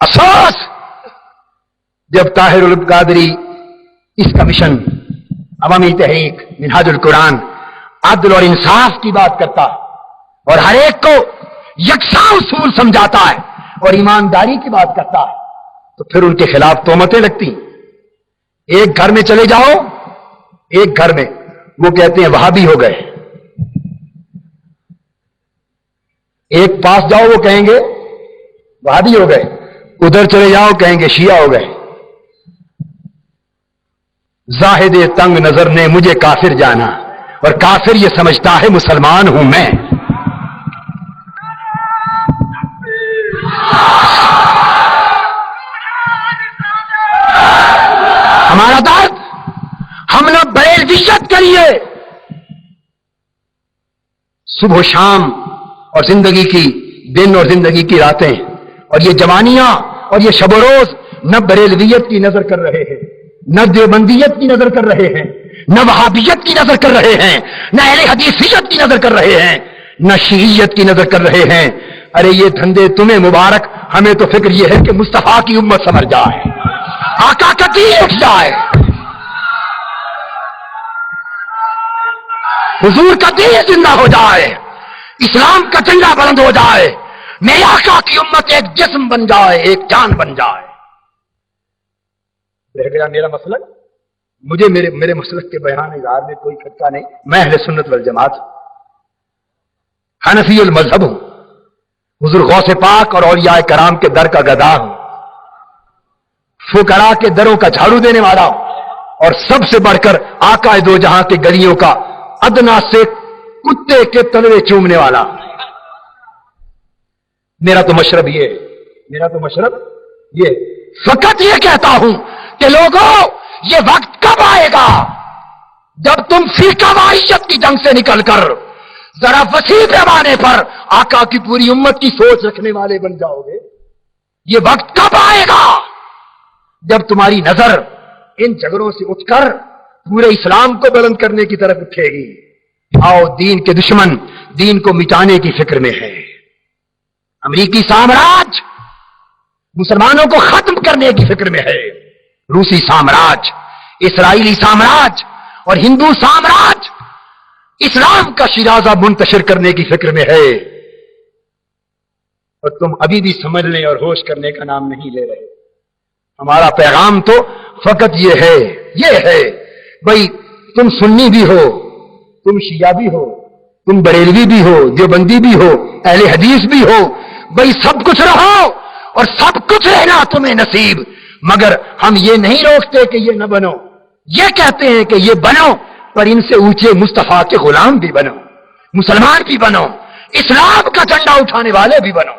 افسوس جب طاہر القادری اس کمیشن عوامی تحریک منہاج القرآن عدل اور انصاف کی بات کرتا ہے اور ہر ایک کو یکساں اصول سمجھاتا ہے اور ایمانداری کی بات کرتا ہے تو پھر ان کے خلاف تہمتیں لگتی. ایک گھر میں چلے جاؤ, ایک گھر میں وہ کہتے ہیں وہابی ہو گئے, ایک پاس جاؤ وہ کہیں گے وہابی ہو گئے, ادھر چلے جاؤ کہیں گے شیعہ ہو گئے. زاہد تنگ نظر نے مجھے کافر جانا اور کافر یہ سمجھتا ہے مسلمان ہوں میں. ہمارا درد ہم نے بریلویت کریے صبح و شام اور زندگی کی دن اور زندگی کی راتیں, اور یہ جوانیاں اور یہ شب و روز نہ بریلویت کی نظر کر رہے ہیں, نہ دیوبندیت کی نظر کر رہے ہیں, نہ وہابیت کی نظر کر رہے ہیں, نہ اہل حدیثیت کی نظر کر رہے ہیں, نہ شیعیت کی نظر کر رہے ہیں. ارے یہ دھندے تمہیں مبارک, ہمیں تو فکر یہ ہے کہ مصطفیٰ کی امت سمجھ جائے, آقا کا دین اٹھ جائے, حضور کا دین زندہ ہو جائے, اسلام کا جھنڈا بلند ہو جائے, میرے آقا کی امت ایک جسم بن جائے, ایک جان بن جائے. رہ گیا میرا مسلک, مجھے میرے مسلک کے بیان اظہار میں کوئی خطہ نہیں. میں اہل سنت والجماعت حنفی المذہب ہوں, حضور غوث پاک اور اولیاء کرام کے در کا گدا ہوں, فقراء کے دروں کا جھاڑو دینے والا ہوں, اور سب سے بڑھ کر آقا دو جہاں کے گلیوں کا ادنا سے کتے کے تلوے چومنے والا. میرا تو مشرب یہ فقط یہ کہتا ہوں کہ لوگوں یہ وقت کب آئے گا جب تم فرقہ واریت کی جنگ سے نکل کر ذرا وسیع پیمانے پر آقا کی پوری امت کی سوچ رکھنے والے بن جاؤ گے. یہ وقت کب آئے گا جب تمہاری نظر ان جھگڑوں سے اٹھ کر پورے اسلام کو بلند کرنے کی طرف اٹھے گی. آؤ, دین کے دشمن دین کو مٹانے کی فکر میں ہے. امریکی سامراج مسلمانوں کو ختم کرنے کی فکر میں ہے. روسی سامراج, اسرائیلی سامراج اور ہندو سامراج اسلام کا شیرازہ منتشر کرنے کی فکر میں ہے. اور تم ابھی بھی سمجھنے اور ہوش کرنے کا نام نہیں لے رہے. ہمارا پیغام تو فقط یہ ہے بھائی, تم سنی بھی ہو, تم شیعہ بھی ہو, تم بریلوی بھی ہو, دیوبندی بھی ہو, اہل حدیث بھی ہو, بھائی سب کچھ رہو اور سب کچھ رہنا تمہیں نصیب. مگر ہم یہ نہیں روکتے کہ یہ نہ بنو, یہ کہتے ہیں کہ یہ بنو پر ان سے اونچے مصطفیٰ کے غلام بھی بنو, مسلمان بھی بنو, اسلام کا جھنڈا اٹھانے والے بھی بنو.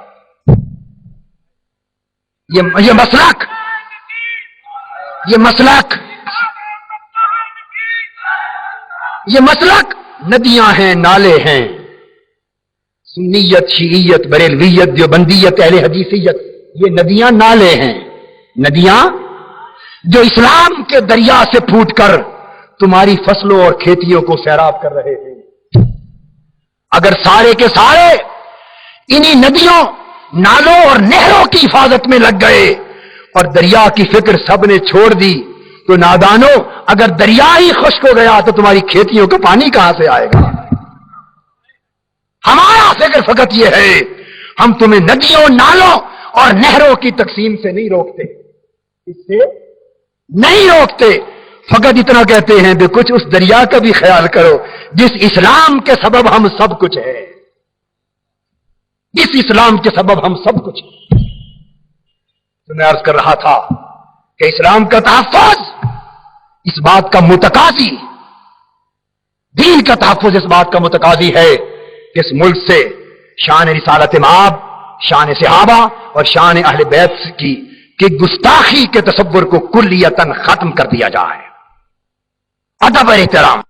یہ مسلک ندیاں ہیں, نالے ہیں. سنیت, شیعیت, بریلویت, دیوبندیت, اہل حدیثیت, یہ ندیاں نالے ہیں. ندیاں جو اسلام کے دریا سے پھوٹ کر تمہاری فصلوں اور کھیتیوں کو سیراب کر رہے ہیں. اگر سارے کے سارے انہی ندیوں, نالوں اور نہروں کی حفاظت میں لگ گئے اور دریا کی فکر سب نے چھوڑ دی تو نادانو, اگر دریا ہی خشک ہو گیا تو تمہاری کھیتیوں کا پانی کہاں سے آئے گا؟ ہمارا فکر فقط یہ ہے, ہم تمہیں ندیوں, نالوں اور نہروں کی تقسیم سے نہیں روکتے, اس سے نہیں روکتے. فقط اتنا کہتے ہیں کہ کچھ اس دریا کا بھی خیال کرو جس اسلام کے سبب ہم سب کچھ ہے, اس اسلام کے سبب ہم سب کچھ ہیں. تو میں عرض کر رہا تھا کہ اسلام کا تحفظ اس بات کا متقاضی, دین کا تحفظ اس بات کا متقاضی ہے کہ اس ملک سے شان رسالت مآب, شان صحابہ اور شان اہل بیت کی گستاخی کے تصور کو کلیتاً ختم کر دیا جائے. ادب اور احترام.